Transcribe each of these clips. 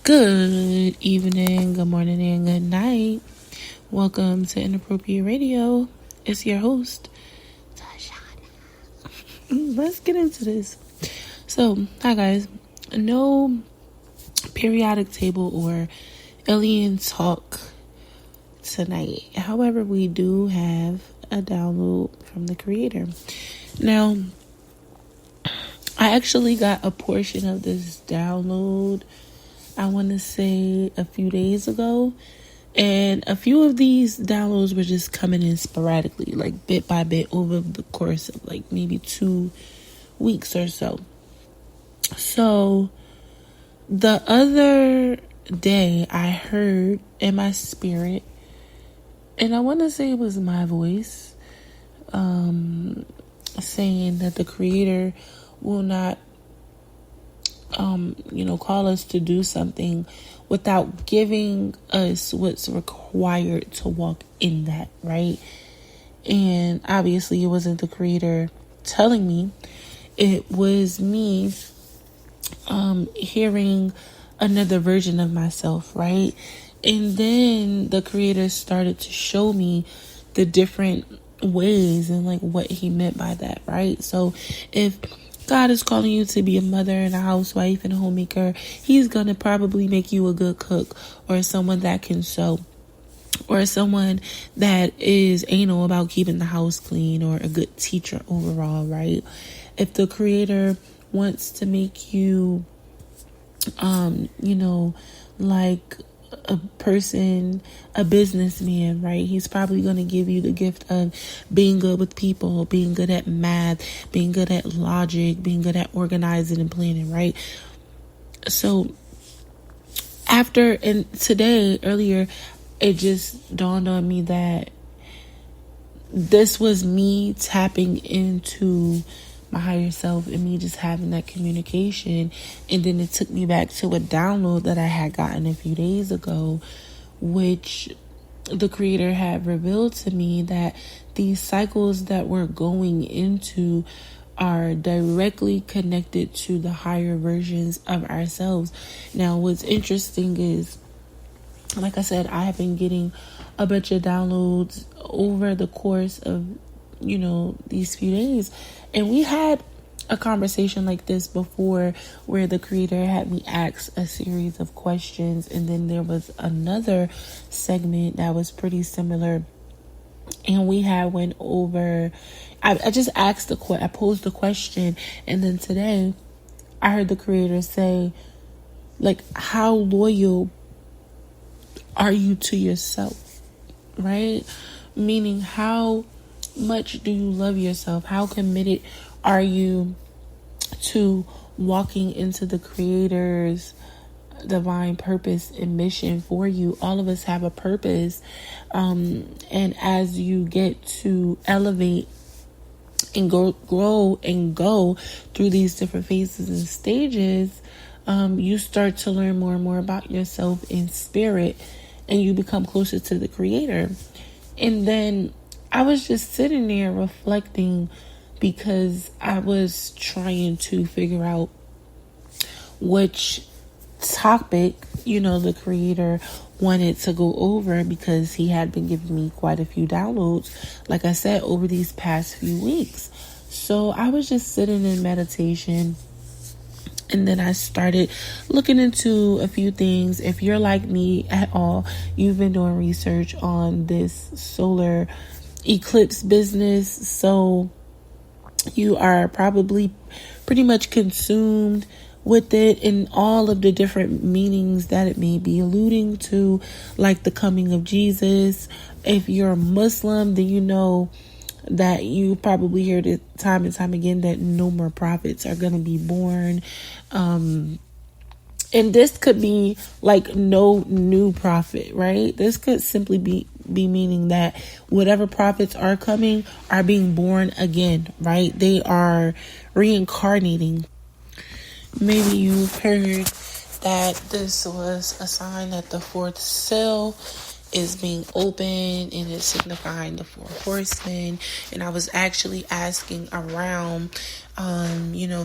Good evening, good morning, and good night. Welcome to Inappropriate Radio. It's your host, Tashana. Let's get into this. So, hi guys. No periodic table or alien talk tonight. However, we do have a download from the creator. Now, I actually got a portion of this download, I want to say a few days ago. And a few of these downloads were just coming in sporadically, like bit by bit over the course of like maybe 2 weeks or so. So the other day I heard in my spirit, and I want to say it was my voice, saying that the creator will not call us to do something without giving us what's required to walk in that, right? And obviously it wasn't the creator telling me, it was me hearing another version of myself, right? And then the creator started to show me the different ways and like what he meant by that, right? So if God is calling you to be a mother and a housewife and a homemaker, he's going to probably make you a good cook or someone that can sew or someone that is anal about keeping the house clean or a good teacher overall, right? If the creator wants to make you, like a person, a businessman, right? He's probably going to give you the gift of being good with people, being good at math, being good at logic, being good at organizing and planning, right? So earlier, it just dawned on me that this was me tapping into my higher self and me just having that communication. And then it took me back to a download that I had gotten a few days ago, which the creator had revealed to me that these cycles that we're going into are directly connected to the higher versions of ourselves. Now, what's interesting is, like I said, I have been getting a bunch of downloads over the course of these few days. And we had a conversation like this before where the creator had me ask a series of questions. And then there was another segment that was pretty similar. And we had went over, I just asked I posed the question. And then today I heard the creator say, like, how loyal are you to yourself, right? Meaning, how much do you love yourself? How committed are you to walking into the creator's divine purpose and mission for you? All of us have a purpose. And as you get to elevate and grow and go through these different phases and stages, you start to learn more and more about yourself in spirit, and you become closer to the creator. And then I was just sitting there reflecting because I was trying to figure out which topic, the creator wanted to go over, because he had been giving me quite a few downloads, like I said, over these past few weeks. So I was just sitting in meditation. And then I started looking into a few things. If you're like me at all, you've been doing research on this solar eclipse business. So you are probably pretty much consumed with it and all of the different meanings that it may be alluding to, like the coming of Jesus. If you're a Muslim, then you know that you probably heard it time and time again that no more prophets are going to be born. And this could be like no new prophet, right? This could simply be meaning that whatever prophets are coming are being born again, right? They are reincarnating. Maybe you've heard that this was a sign that the fourth seal is being opened and it's signifying the four horsemen. And I was actually asking around,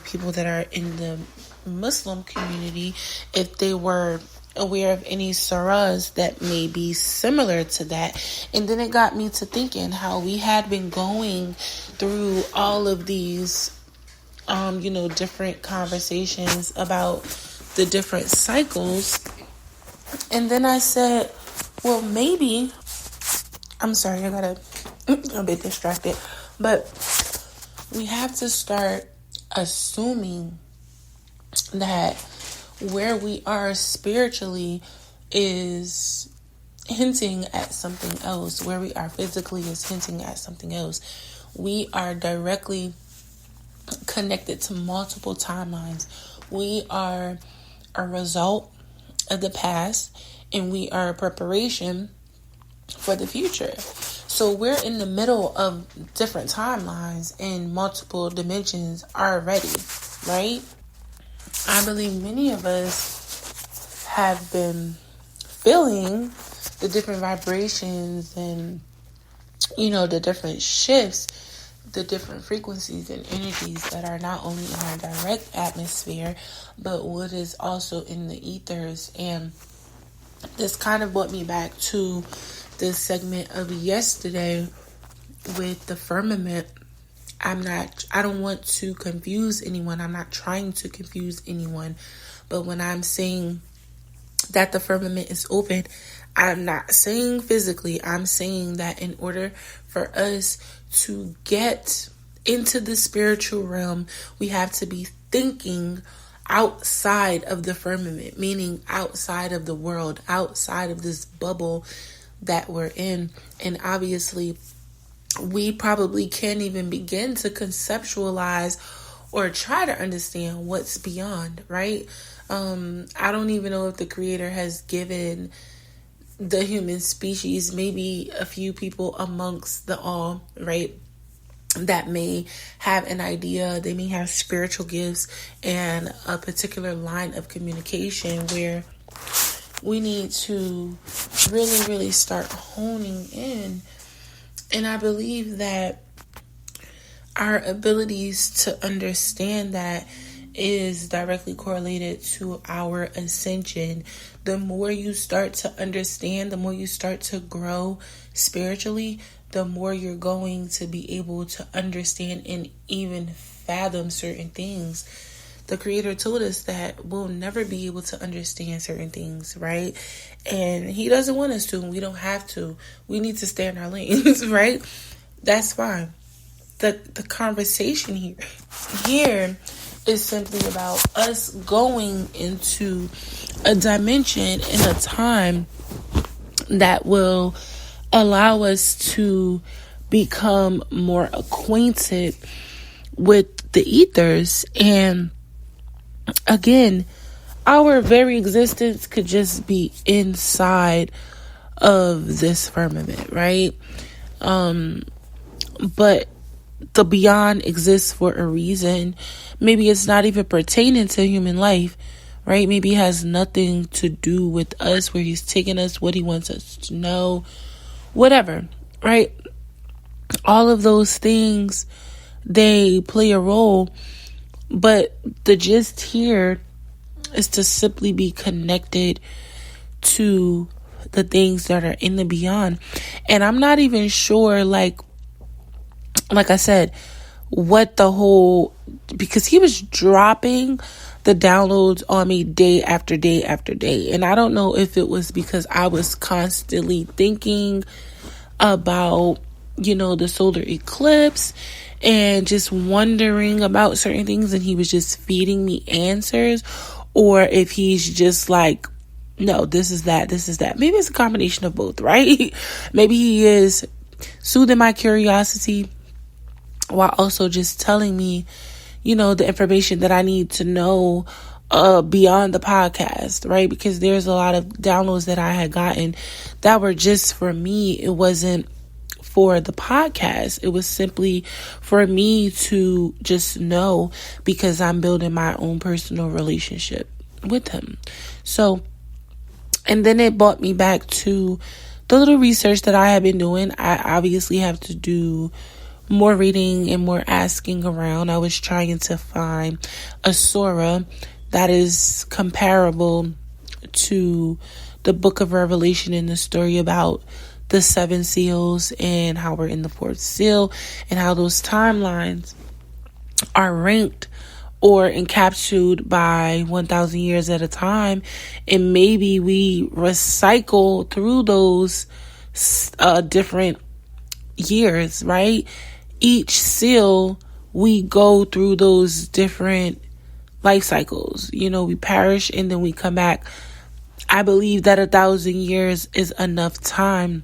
people that are in the Muslim community if they were aware of any surahs that may be similar to that. And then it got me to thinking how we had been going through all of these different conversations about the different cycles. And then I said, well, maybe, I'm sorry, I got a bit distracted, but we have to start assuming that where we are spiritually is hinting at something else. Where we are physically is hinting at something else. We are directly connected to multiple timelines. We are a result of the past, and we are a preparation for the future. So we're in the middle of different timelines and multiple dimensions already, right? I believe many of us have been feeling the different vibrations and, the different shifts, the different frequencies and energies that are not only in our direct atmosphere, but what is also in the ethers. And this kind of brought me back to this segment of yesterday with the firmament. I don't want to confuse anyone. I'm not trying to confuse anyone. But when I'm saying that the firmament is open, I'm not saying physically. I'm saying that in order for us to get into the spiritual realm, we have to be thinking outside of the firmament, meaning outside of the world, outside of this bubble that we're in. And obviously, we probably can't even begin to conceptualize or try to understand what's beyond, right? I don't even know if the Creator has given the human species, maybe a few people amongst the all, right, that may have an idea. They may have spiritual gifts and a particular line of communication where we need to really, really start honing in. And I believe that our abilities to understand that is directly correlated to our ascension. The more you start to understand, the more you start to grow spiritually, the more you're going to be able to understand and even fathom certain things. The Creator told us that we'll never be able to understand certain things, right? And He doesn't want us to, and we don't have to. We need to stay in our lanes, right? That's fine. The conversation here is simply about us going into a dimension in a time that will allow us to become more acquainted with the ethers. And again, our very existence could just be inside of this firmament, right? But the beyond exists for a reason. Maybe it's not even pertaining to human life, right? Maybe it has nothing to do with us, where He's taking us, what He wants us to know, whatever, right? All of those things, they play a role. But the gist here is to simply be connected to the things that are in the beyond. And I'm not even sure, like I said, what the whole, because He was dropping the downloads on me day after day after day. And I don't know if it was because I was constantly thinking about, the solar eclipse and just wondering about certain things, and He was just feeding me answers, or if He's just like, no, this is that. Maybe it's a combination of both, right? Maybe He is soothing my curiosity while also just telling me, the information that I need to know beyond the podcast, right? Because there's a lot of downloads that I had gotten that were just for me. It wasn't for the podcast. It was simply for me to just know, because I'm building my own personal relationship with Him. So, and then it brought me back to the little research that I have been doing. I obviously have to do more reading and more asking around. I was trying to find a surah that is comparable to the book of Revelation and the story about the 7 seals and how we're in the 4th seal and how those timelines are ranked or encapsulated by 1,000 years at a time. And maybe we recycle through those different years, right? Each seal, we go through those different life cycles. We perish and then we come back. I believe that 1,000 years is enough time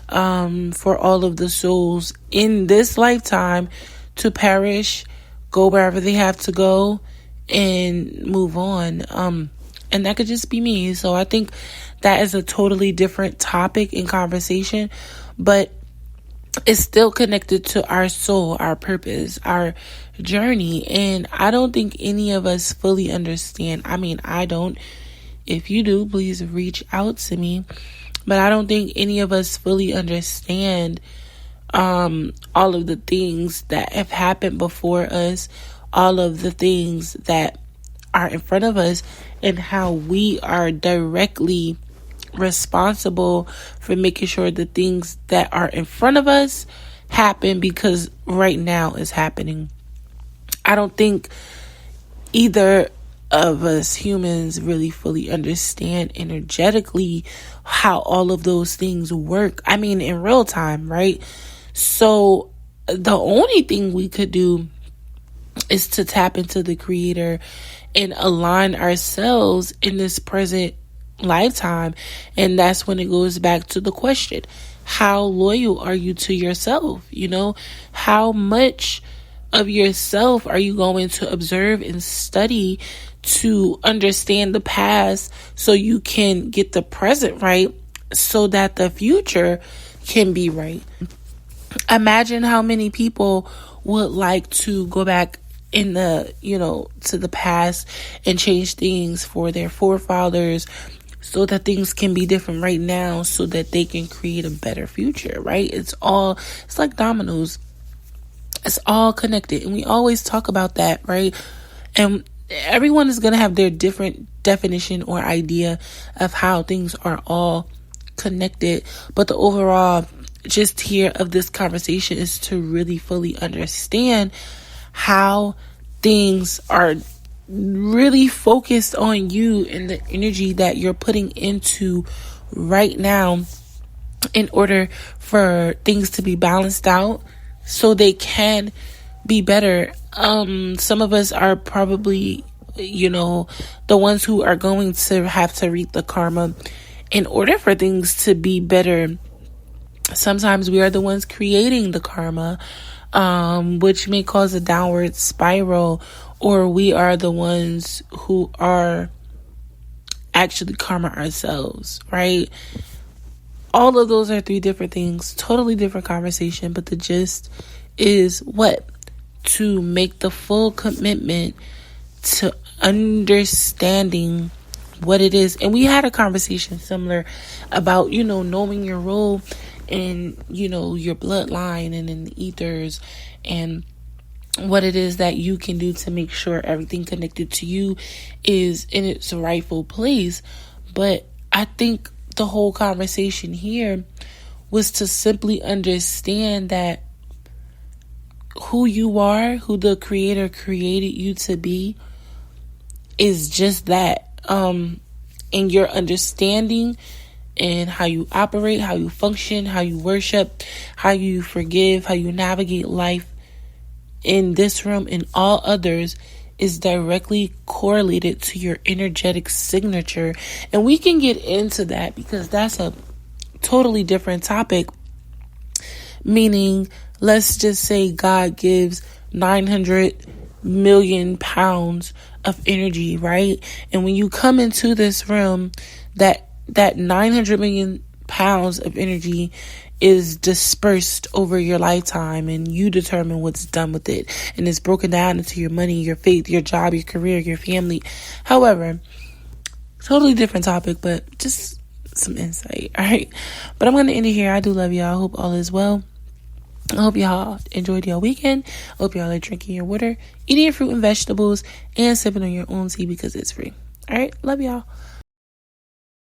for all of the souls in this lifetime to perish, go wherever they have to go, and move on. And that could just be me. So I think that is a totally different topic in conversation, but it's still connected to our soul, our purpose, our journey. And I don't think any of us fully understand. I mean, I don't. If you do, please reach out to me. But I don't think any of us fully understand all of the things that have happened before us, all of the things that are in front of us, and how we are directly responsible for making sure the things that are in front of us happen, because right now is happening. I don't think either of us humans really fully understand energetically how all of those things work. I mean, in real time, right? So the only thing we could do is to tap into the Creator and align ourselves in this present lifetime. And that's when it goes back to the question, how loyal are you to yourself? How much of yourself are you going to observe and study to understand the past so you can get the present right, so that the future can be right? Imagine how many people would like to go back in the, to the past and change things for their forefathers so that things can be different right now, so that they can create a better future, right? It's like dominoes. It's all connected. And we always talk about that, right? And everyone is going to have their different definition or idea of how things are all connected. But the overall gist here of this conversation is to really fully understand how things are really focused on you and the energy that you're putting into right now in order for things to be balanced out so they can be better. Some of us are probably, the ones who are going to have to reap the karma in order for things to be better. Sometimes we are the ones creating the karma, which may cause a downward spiral, or we are the ones who are actually karma ourselves, right? All of those are 3 different things, totally different conversation, but the gist is what? To make the full commitment to understanding what it is. And we had a conversation similar about, knowing your role in, your bloodline and in the ethers, and what it is that you can do to make sure everything connected to you is in its rightful place. But I think the whole conversation here was to simply understand that who you are, who the Creator created you to be, is just that. And your understanding and how you operate, how you function, how you worship, how you forgive, how you navigate life in this room and all others is directly correlated to your energetic signature. And we can get into that because that's a totally different topic. Meaning, let's just say God gives 900 million pounds of energy, right? And when you come into this room, that 900 million pounds of energy is dispersed over your lifetime, and you determine what's done with it. And it's broken down into your money, your faith, your job, your career, your family. However, totally different topic, but just some insight. All right. But I'm going to end it here. I do love y'all. I hope all is well. I hope y'all enjoyed your weekend. I hope y'all are drinking your water, eating your fruit and vegetables, and sipping on your own tea because it's free. All right. Love y'all.